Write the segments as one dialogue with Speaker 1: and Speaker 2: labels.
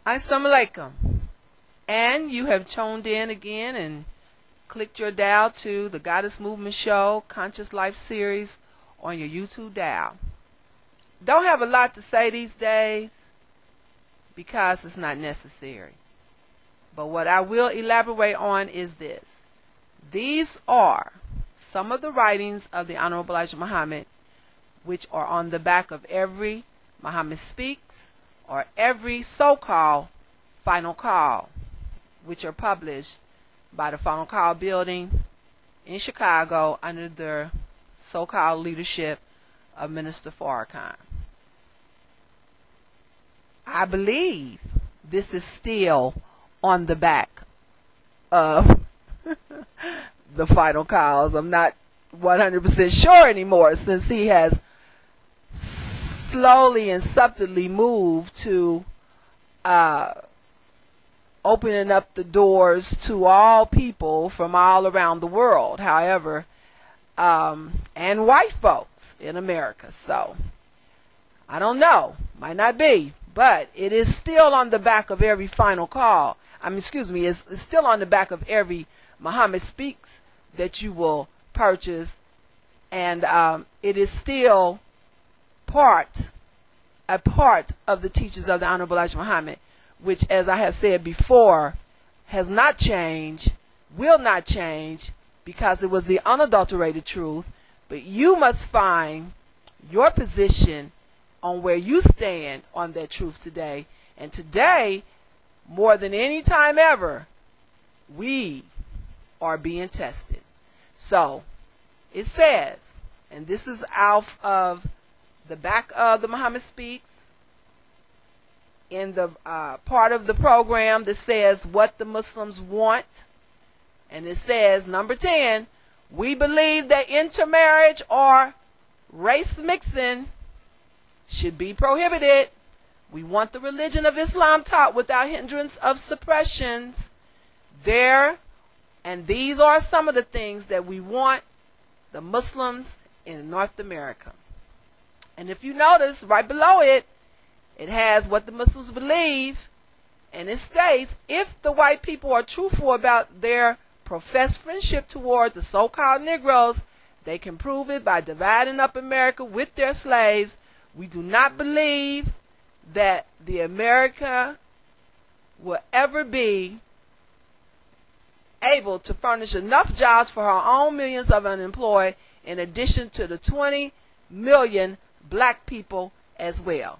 Speaker 1: Assalamu alaikum. And you have tuned in again and clicked your dial to the Goddess Movement Show Conscious Life series on your YouTube dial. Don't have a lot to say these days because it's not necessary. But what I will elaborate on is this. These are some of the writings of the Honorable Elijah Muhammad, which are on the back of every Muhammad Speaks or every so-called Final Call, which are published by the Final Call building in Chicago under the so-called leadership of Minister Farrakhan. I believe this is still on the back of the Final Calls. I'm not 100% sure anymore since he has slowly and subtly moved to opening up the doors to all people from all around the world, however, and white folks in America. So, I don't know. Might not be. But it is still on the back of every Final Call. It's still on the back of every Muhammad Speaks that you will purchase. And it is still a part of the teachings of the Honorable Elijah Muhammad, which, as I have said before, has not changed, will not change, because it was the unadulterated truth. But you must find your position on where you stand on that truth today. And today, more than any time ever, we are being tested. So, it says, and this is out of the back of the Muhammad Speaks, in the part of the program that says what the Muslims want. And it says, number 10, we believe that intermarriage or race mixing should be prohibited. We want the religion of Islam taught without hindrance of suppressions. And these are some of the things that we want the Muslims in North America. And if you notice, right below it, it has what the Muslims believe, and it states, if the white people are truthful about their professed friendship toward the so-called Negroes, they can prove it by dividing up America with their slaves. We do not believe that the America will ever be able to furnish enough jobs for her own millions of unemployed, in addition to the 20 million black people as well.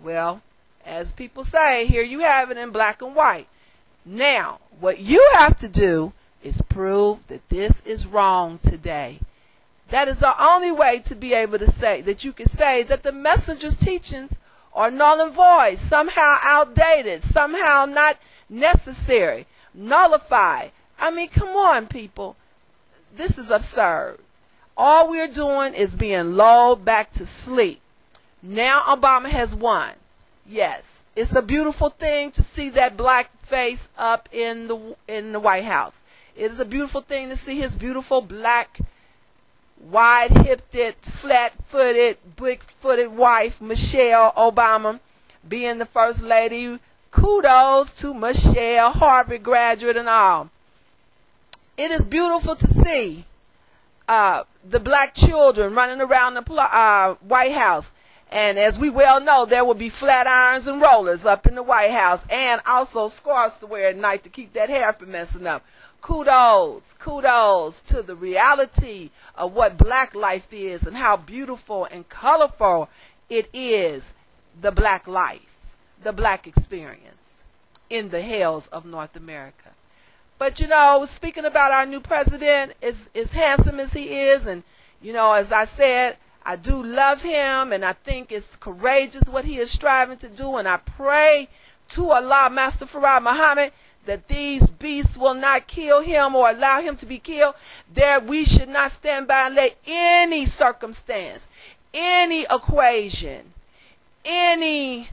Speaker 1: Well, as people say, here you have it in black and white. Now, what you have to do is prove that this is wrong today. That is the only way to be able to say that you can say that the messenger's teachings are null and void, somehow outdated, somehow not necessary, nullified. I mean, come on, people. This is absurd. All we're doing is being lulled back to sleep. Now Obama has won. Yes, it's a beautiful thing to see that black face up in the White House. It is a beautiful thing to see his beautiful black, wide-hipped, flat-footed, big-footed wife, Michelle Obama, being the first lady. Kudos to Michelle, Harvard graduate and all. It is beautiful to see the black children running around the White House. And as we well know, there will be flat irons and rollers up in the White House, and also scarves to wear at night to keep that hair from messing up. Kudos to the reality of what black life is and how beautiful and colorful it is, the black life, the black experience in the hells of North America. But, speaking about our new president, as handsome as he is, and, as I said, I do love him, and I think it's courageous what he is striving to do, and I pray to Allah, Master Farad Muhammad, that these beasts will not kill him or allow him to be killed. That we should not stand by and let any circumstance, any equation, any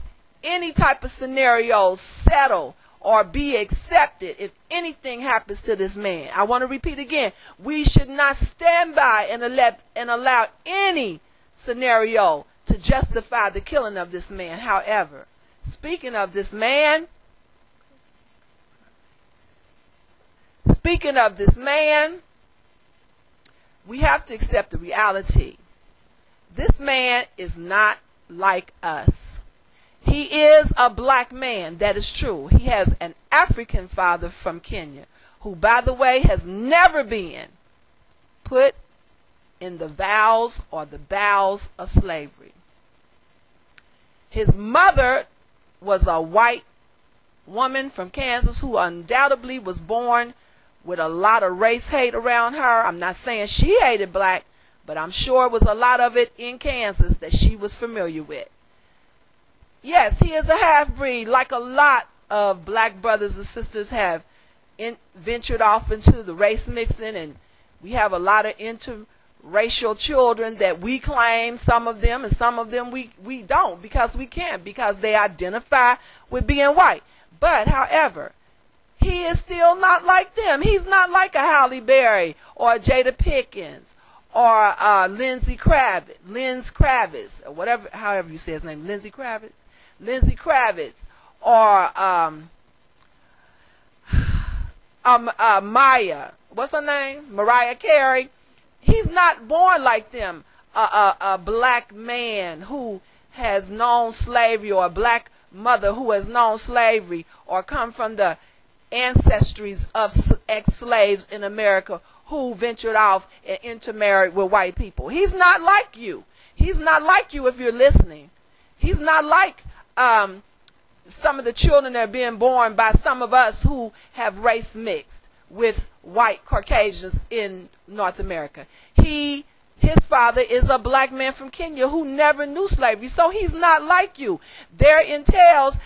Speaker 1: type of scenario settle or be accepted if anything happens to this man. I want to repeat again. We should not stand by and allow any scenario to justify the killing of this man. However, speaking of this man, speaking of this man, we have to accept the reality. This man is not like us. He is a black man, that is true. He has an African father from Kenya, who, by the way, has never been put in the vows or the bowels of slavery. His mother was a white woman from Kansas who undoubtedly was born with a lot of race hate around her. I'm not saying she hated black, but I'm sure it was a lot of it in Kansas that she was familiar with. Yes, he is a half-breed, like a lot of black brothers and sisters have ventured off into the race mixing, and we have a lot of interracial children that we claim, some of them, and some of them we don't, because we can't, because they identify with being white. But, however, he is still not like them. He's not like a Halle Berry or a Jada Pinkett or Lenny Kravitz, or whatever, however you say his name, Lenny Kravitz, or Maya, what's her name? Mariah Carey. He's not born like them. A black man who has known slavery, or a black mother who has known slavery, or come from the ancestries of ex-slaves in America who ventured off and intermarried with white people. He's not like you. He's not like you if you're listening. He's not like some of the children that are being born by some of us who have race mixed with white Caucasians in North America. His father is a black man from Kenya who never knew slavery, so he's not like you. There entails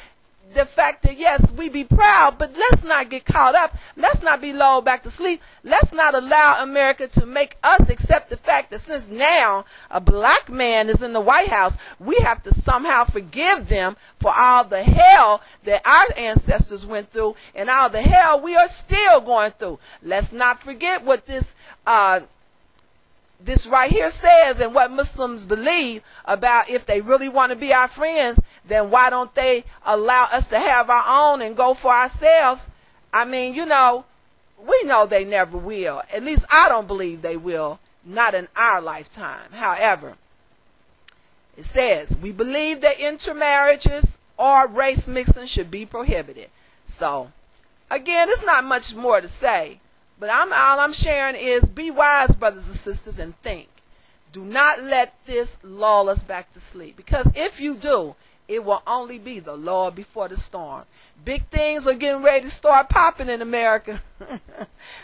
Speaker 1: the fact that, yes, we be proud, but let's not get caught up. Let's not be lulled back to sleep. Let's not allow America to make us accept the fact that since now a black man is in the White House, we have to somehow forgive them for all the hell that our ancestors went through and all the hell we are still going through. Let's not forget what this right here says, and what Muslims believe about, if they really want to be our friends, then why don't they allow us to have our own and go for ourselves? I mean, we know they never will. At least I don't believe they will, not in our lifetime. However, it says, we believe that intermarriages or race mixing should be prohibited. So, again, it's not much more to say. But all I'm sharing is, be wise, brothers and sisters, and think. Do not let this lull us back to sleep. Because if you do, it will only be the Lord before the storm. Big things are getting ready to start popping in America.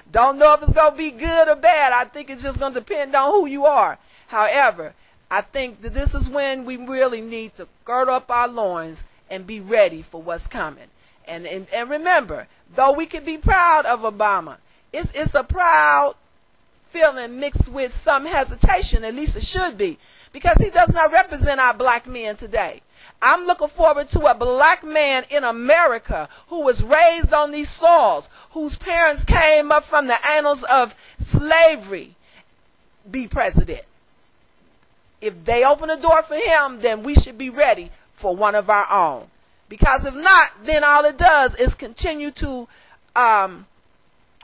Speaker 1: Don't know if it's going to be good or bad. I think it's just going to depend on who you are. However, I think that this is when we really need to gird up our loins and be ready for what's coming. And remember, though we can be proud of Obama, it's a proud feeling mixed with some hesitation, at least it should be, because he does not represent our black men today. I'm looking forward to a black man in America who was raised on these soils, whose parents came up from the annals of slavery, be president. If they open the door for him, then we should be ready for one of our own. Because if not, then all it does is continue to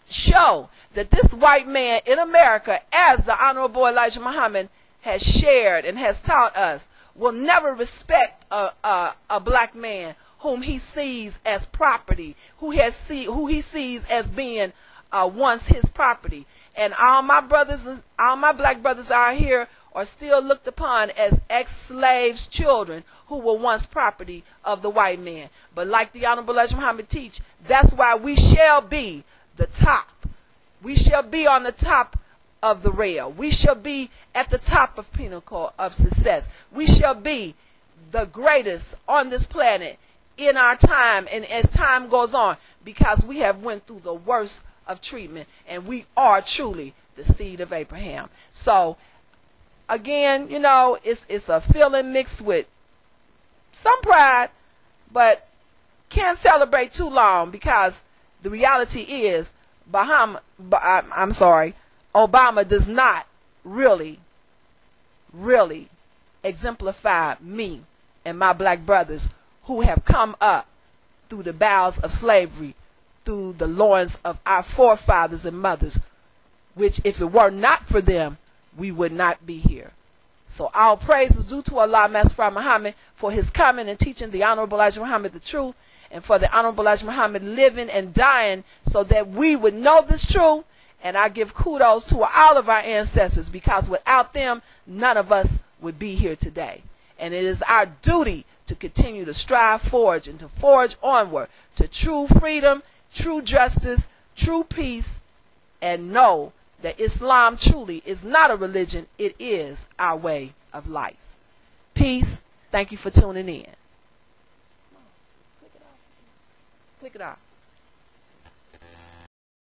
Speaker 1: show that this white man in America, as the Honorable Elijah Muhammad has shared and has taught us, will never respect a black man whom he sees as property, who he sees as being once his property. And all my black brothers out here are still looked upon as ex-slaves' children who were once property of the white man. But like the Honorable Elijah Muhammad teach, that's why we shall be the top. We shall be on the top of the rail. We shall be at the top of pinnacle of success. We shall be the greatest on this planet in our time and as time goes on, because we have went through the worst of treatment and we are truly the seed of Abraham. So again, it's a feeling mixed with some pride, but can't celebrate too long, because the reality is Obama does not really exemplify me and my black brothers who have come up through the bowels of slavery through the loins of our forefathers and mothers, which if it were not for them, we would not be here. So all praise is due to Allah, Master Prophet Muhammad, for his coming and teaching the Honorable Elijah Muhammad the truth, and for the Honorable Elijah Muhammad living and dying so that we would know this truth. And I give kudos to all of our ancestors, because without them, none of us would be here today. And it is our duty to continue to strive forward and to forge onward to true freedom, true justice, true peace, and know that Islam truly is not a religion, it is our way of life. Peace. Thank you for tuning in. Click it off.